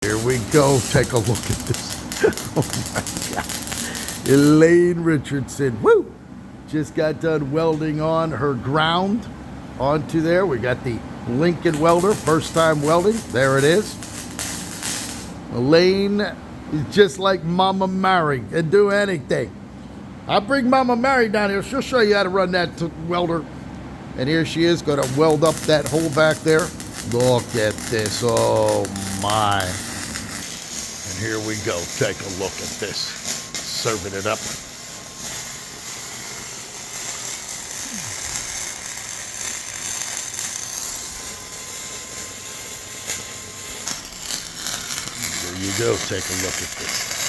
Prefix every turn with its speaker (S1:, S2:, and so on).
S1: Here we go. Take a look at this. Oh my God. Elaine Richardson. Woo! Just got done welding on her ground onto there. We got the Lincoln welder, first time welding. There it is. Elaine is just like Mama Mary and do anything. I'll bring Mama Mary down here. She'll show you how to run that welder. And here she is going to weld up that hole back there. Look at this. Oh my. And here we go. Take a look at this. Serving it up. There you go. Take a look at this.